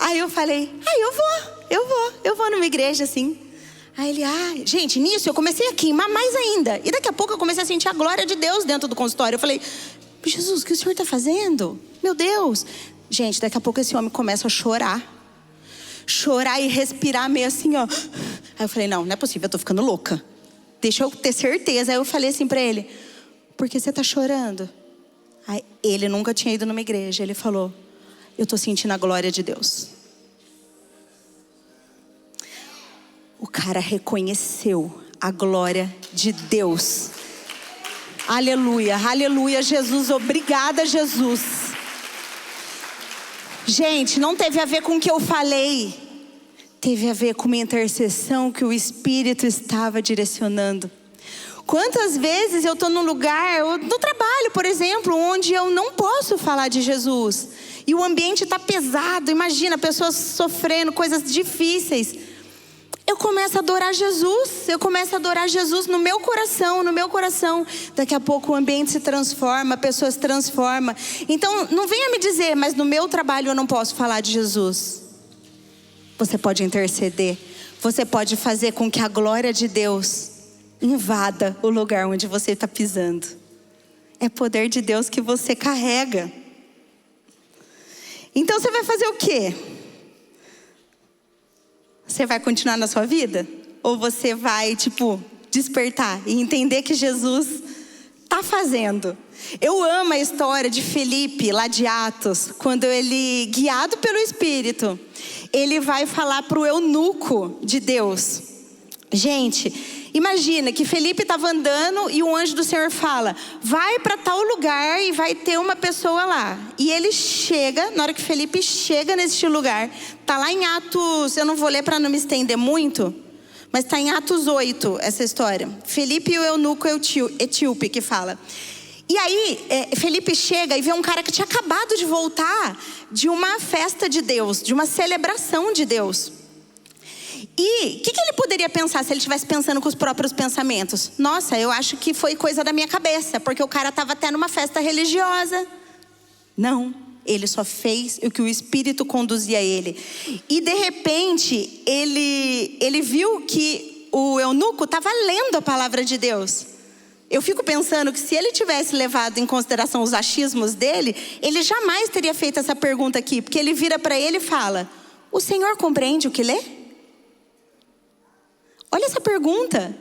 Aí eu falei, eu vou numa igreja assim. Aí ele, gente, nisso eu comecei a queimar mais ainda. E daqui a pouco eu comecei a sentir a glória de Deus dentro do consultório. Eu falei, Jesus, o que o senhor está fazendo? Meu Deus. Gente, daqui a pouco esse homem começa a chorar. Chorar e respirar meio assim, ó. Aí eu falei, não é possível, eu tô ficando louca. Deixa eu ter certeza. Aí eu falei assim pra ele, por que você tá chorando? Aí ele nunca tinha ido numa igreja. Ele falou, eu tô sentindo a glória de Deus. O cara reconheceu a glória de Deus. Aleluia, aleluia, Jesus. Obrigada, Jesus. Gente, não teve a ver com o que eu falei. Teve a ver com uma intercessão que o Espírito estava direcionando. Quantas vezes eu estou num lugar, no trabalho, por exemplo, onde eu não posso falar de Jesus. E o ambiente está pesado, imagina, pessoas sofrendo coisas difíceis. Eu começo a adorar Jesus no meu coração. Daqui a pouco o ambiente se transforma, a pessoa se transforma. Então não venha me dizer, mas no meu trabalho eu não posso falar de Jesus. Você pode interceder, você pode fazer com que a glória de Deus invada o lugar onde você está pisando. É poder de Deus que você carrega. Então você vai fazer o quê? Você vai continuar na sua vida? Ou você vai, despertar e entender que Jesus está fazendo? Eu amo a história de Felipe, lá de Atos, quando ele, guiado pelo Espírito, ele vai falar para o eunuco de Deus. Gente, imagina que Felipe estava andando e um anjo do Senhor fala: vai para tal lugar e vai ter uma pessoa lá. E ele chega, na hora que Felipe chega neste lugar, está lá em Atos, eu não vou ler para não me estender muito, mas está em Atos 8 essa história. Felipe e o eunuco etíope que fala. E aí, Felipe chega e vê um cara que tinha acabado de voltar de uma festa de Deus, de uma celebração de Deus. E o que ele poderia pensar se ele estivesse pensando com os próprios pensamentos? Nossa, eu acho que foi coisa da minha cabeça, porque o cara estava até numa festa religiosa. Não, ele só fez o que o Espírito conduzia ele. E de repente, ele viu que o eunuco estava lendo a palavra de Deus. Eu fico pensando que se ele tivesse levado em consideração os achismos dele, ele jamais teria feito essa pergunta aqui. Porque ele vira para ele e fala: o Senhor compreende o que lê? Olha essa pergunta.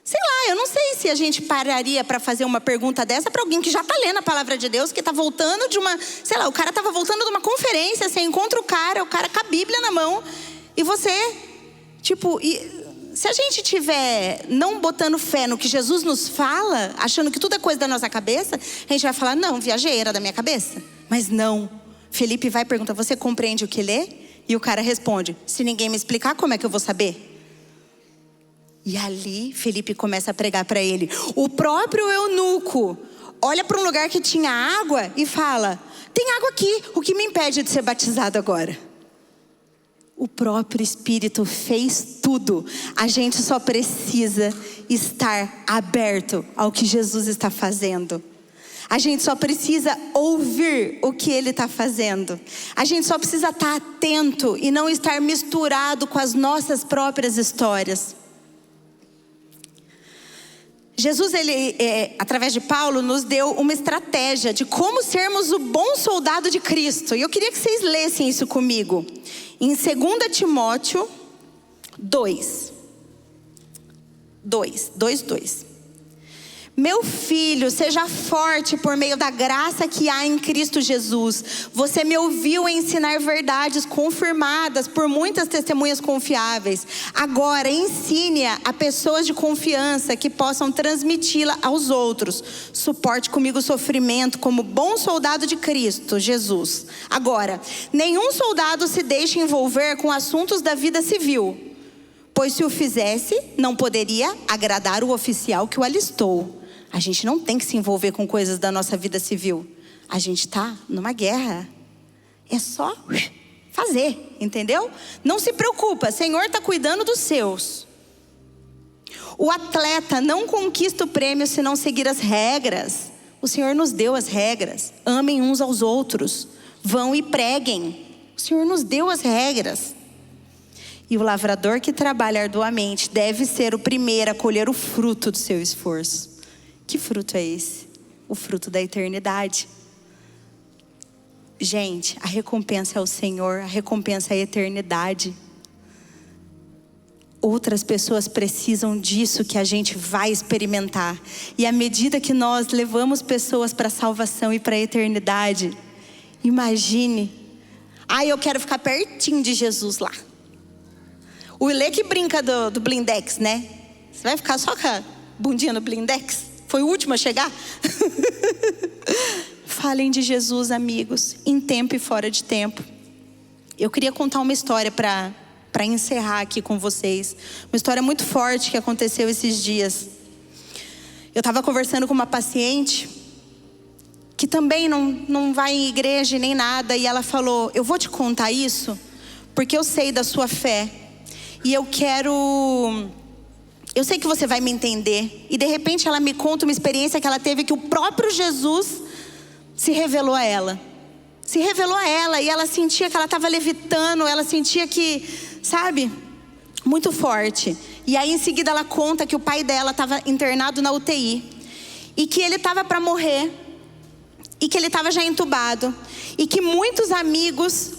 Sei lá, eu não sei se a gente pararia para fazer uma pergunta dessa para alguém que já está lendo a palavra de Deus, que está voltando de uma... Sei lá, o cara estava voltando de uma conferência, você encontra o cara com a Bíblia na mão, e você, se a gente estiver não botando fé no que Jesus nos fala, achando que tudo é coisa da nossa cabeça, a gente vai falar: não, viajei, era da minha cabeça. Mas não. Felipe vai e pergunta: você compreende o que lê? E o cara responde: se ninguém me explicar, como é que eu vou saber? E ali Felipe começa a pregar para ele. O próprio eunuco olha para um lugar que tinha água e fala: tem água aqui, o que me impede de ser batizado agora? O próprio Espírito fez tudo. A gente só precisa estar aberto ao que Jesus está fazendo. A gente só precisa ouvir o que Ele está fazendo. A gente só precisa estar atento e não estar misturado com as nossas próprias histórias. Jesus, através de Paulo, nos deu uma estratégia de como sermos o bom soldado de Cristo. E eu queria que vocês lessem isso comigo. Em 2 Timóteo 2. Meu filho, seja forte por meio da graça que há em Cristo Jesus. Você me ouviu ensinar verdades confirmadas por muitas testemunhas confiáveis. Agora ensine-a a pessoas de confiança que possam transmiti-la aos outros. Suporte comigo o sofrimento como bom soldado de Cristo Jesus. Agora, nenhum soldado se deixe envolver com assuntos da vida civil, pois se o fizesse, não poderia agradar o oficial que o alistou. A gente não tem que se envolver com coisas da nossa vida civil. A gente está numa guerra. É só fazer, entendeu? Não se preocupa, o Senhor está cuidando dos seus. O atleta não conquista o prêmio se não seguir as regras. O Senhor nos deu as regras. Amem uns aos outros. Vão e preguem. O Senhor nos deu as regras. E o lavrador que trabalha arduamente deve ser o primeiro a colher o fruto do seu esforço. Que fruto é esse? O fruto da eternidade. Gente, a recompensa é o Senhor, a recompensa é a eternidade. Outras pessoas precisam disso que a gente vai experimentar. E à medida que nós levamos pessoas para a salvação e para a eternidade, imagine: eu quero ficar pertinho de Jesus lá. O Ilê que brinca do blindex, né? Você vai ficar só com a bundinha no blindex? Foi o último a chegar? Falem de Jesus, amigos, em tempo e fora de tempo. Eu queria contar uma história para encerrar aqui com vocês. Uma história muito forte que aconteceu esses dias. Eu estava conversando com uma paciente que também não vai em igreja nem nada. E ela falou, eu vou te contar isso porque eu sei da sua fé. E eu sei que você vai me entender. E de repente ela me conta uma experiência que ela teve, que o próprio Jesus se revelou a ela. Se revelou a ela, e ela sentia que ela estava levitando. Ela sentia que, sabe, muito forte. E aí em seguida ela conta que o pai dela estava internado na UTI. E que ele estava para morrer. E que ele estava já entubado. E que muitos amigos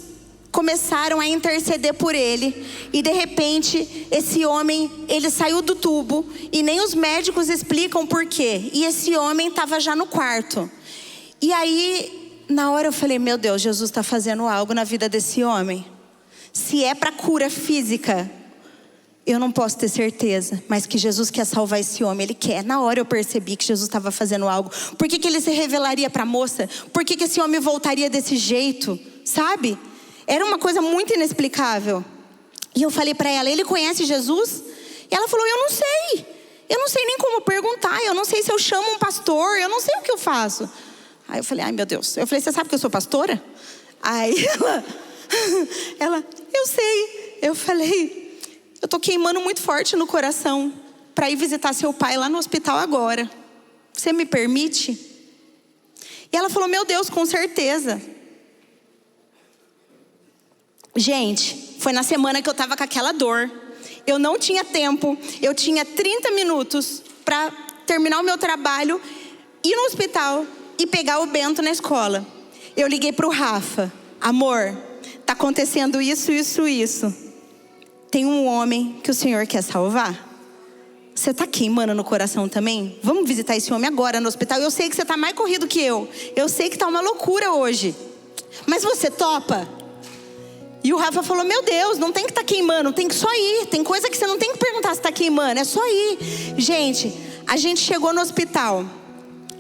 começaram a interceder por ele. E de repente, esse homem, ele saiu do tubo. E nem os médicos explicam por quê. E esse homem estava já no quarto. E aí, na hora eu falei, meu Deus, Jesus está fazendo algo na vida desse homem. Se é para cura física, eu não posso ter certeza, mas que Jesus quer salvar esse homem, Ele quer. Na hora eu percebi que Jesus estava fazendo algo. Por que Ele se revelaria para a moça? Por que esse homem voltaria desse jeito? Sabe? Era uma coisa muito inexplicável. E eu falei para ela, ele conhece Jesus? E ela falou, eu não sei. Eu não sei nem como perguntar. Eu não sei se eu chamo um pastor. Eu não sei o que eu faço. Aí eu falei, ai meu Deus. Eu falei, você sabe que eu sou pastora? Aí ela, eu sei. Eu falei, eu tô queimando muito forte no coração para ir visitar seu pai lá no hospital agora. Você me permite? E ela falou, meu Deus, com certeza. Gente, foi na semana que eu tava com aquela dor. Eu não tinha tempo. Eu tinha 30 minutos para terminar o meu trabalho, ir no hospital e pegar o Bento na escola. Eu liguei pro Rafa. Amor, tá acontecendo isso. Tem um homem que o Senhor quer salvar. Você tá queimando no coração também? Vamos visitar esse homem agora no hospital. Eu sei que você tá mais corrido que eu. Eu sei que tá uma loucura hoje. Mas você topa? E o Rafa falou, meu Deus, não tem que estar queimando, tem que só ir. Tem coisa que você não tem que perguntar se está queimando, é só ir. Gente, a gente chegou no hospital.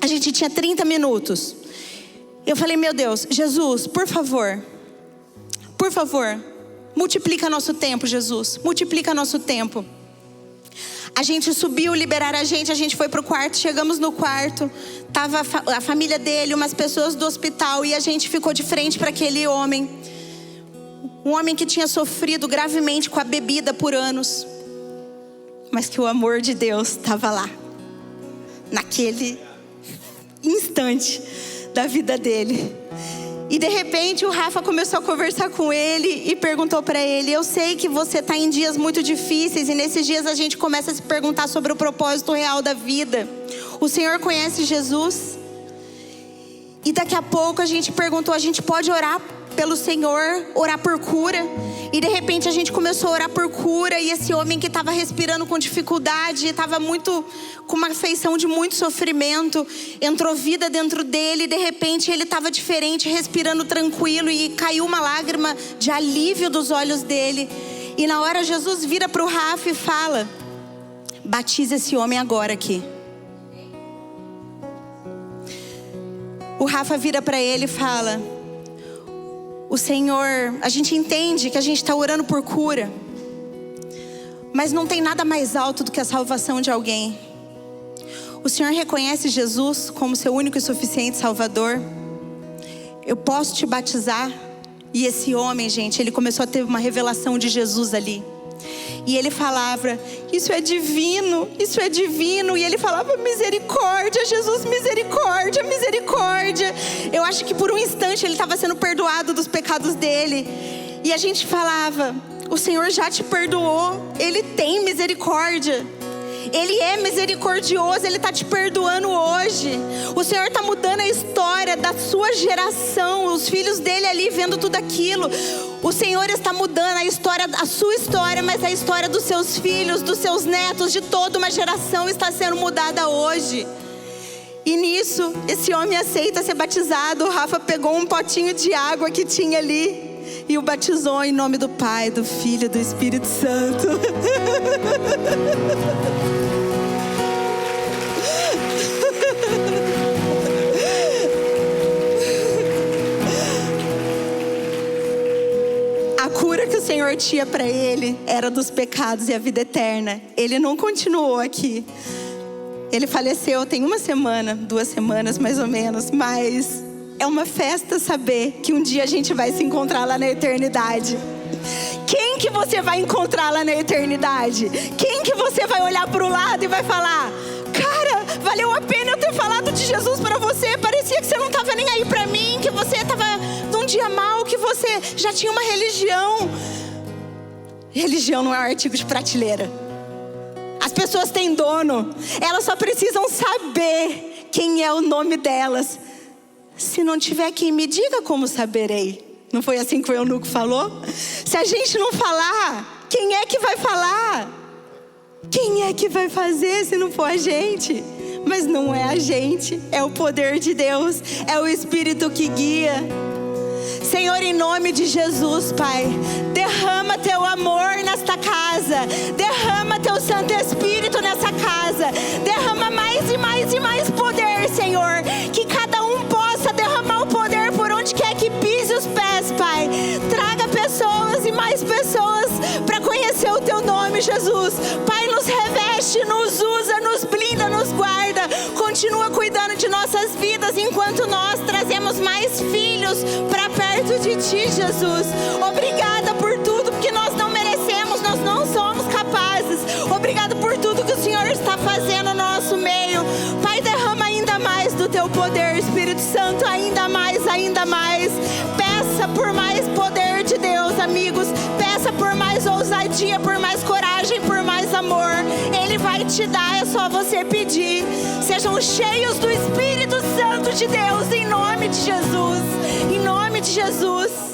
A gente tinha 30 minutos. Eu falei, meu Deus, Jesus, por favor, multiplica nosso tempo, Jesus. Multiplica nosso tempo. A gente subiu, liberaram a gente foi pro quarto. Chegamos no quarto, tava a família dele, umas pessoas do hospital. E a gente ficou de frente para aquele homem. Um homem que tinha sofrido gravemente com a bebida por anos. Mas que o amor de Deus estava lá. Naquele instante da vida dele. E de repente o Rafa começou a conversar com ele e perguntou para ele, eu sei que você está em dias muito difíceis. E nesses dias a gente começa a se perguntar sobre o propósito real da vida. O Senhor conhece Jesus? E daqui a pouco a gente perguntou, a gente pode orar pelo Senhor, orar por cura? E de repente a gente começou a orar por cura. E esse homem que estava respirando com dificuldade, estava com uma feição de muito sofrimento, entrou vida dentro dele. E de repente ele estava diferente, respirando tranquilo. E caiu uma lágrima de alívio dos olhos dele. E na hora Jesus vira para o Rafa e fala, batiza esse homem agora aqui. O Rafa vira para ele e fala, o Senhor, a gente entende que a gente está orando por cura, mas não tem nada mais alto do que a salvação de alguém. O Senhor reconhece Jesus como seu único e suficiente Salvador. Eu posso te batizar? E esse homem, gente, ele começou a ter uma revelação de Jesus ali. E ele falava, isso é divino, isso é divino. E ele falava, misericórdia, Jesus, misericórdia, misericórdia. Eu acho que por um instante ele estava sendo perdoado dos pecados dele. E a gente falava, o Senhor já te perdoou, Ele tem misericórdia. Ele é misericordioso, Ele está te perdoando hoje. O Senhor está mudando a história da sua geração. Os filhos dele ali vendo tudo aquilo. O Senhor está mudando a história, a sua história, mas a história dos seus filhos, dos seus netos, de toda uma geração está sendo mudada hoje. E nisso, esse homem aceita ser batizado. O Rafa pegou um potinho de água que tinha ali e o batizou em nome do Pai, do Filho e do Espírito Santo. A cura que o Senhor tinha para ele era dos pecados e a vida eterna. Ele não continuou aqui. Ele faleceu tem 1 semana, 2 semanas mais ou menos, mas é uma festa saber que um dia a gente vai se encontrar lá na eternidade. Quem que você vai encontrar lá na eternidade? Quem que você vai olhar para o lado e vai falar: cara, valeu a pena eu ter falado de Jesus para você. Parecia que você não estava nem aí para mim, que você estava num dia mal, que você já tinha uma religião. Religião não é um artigo de prateleira. As pessoas têm dono. Elas só precisam saber quem é o nome delas. Se não tiver quem me diga, como saberei? Não foi assim que o eunuco falou? Se a gente não falar, quem é que vai falar? Quem é que vai fazer se não for a gente? Mas não é a gente, é o poder de Deus, é o Espírito que guia. Senhor, em nome de Jesus, Pai, derrama teu amor nesta casa, derrama teu Santo Espírito nessa casa, derrama mais e mais e mais poder, Senhor, que cada um possa derramar o poder por onde quer que pise os pés, Pai. Traga pessoas e mais pessoas para conhecer o teu nome, Jesus. Pai, nos reveste, nos usa, nos blinda, nos guarda, continua cuidando de nossas vidas enquanto nós trazemos mais filhos para perto de ti, Jesus. Obrigada por tudo, porque nós não merecemos, nós não somos capazes. Obrigada por tudo que o Senhor está fazendo no nosso meio. Pai, derrama ainda mais do teu poder, Espírito Santo, ainda mais, ainda mais. Peça por mais poder de Deus, amigos. Peça por mais ousadia, por mais coragem, por mais amor. Ele vai te dar, é só você pedir. Sejam cheios do Espírito Santo de Deus, em nome de Jesus. Em nome de Jesus.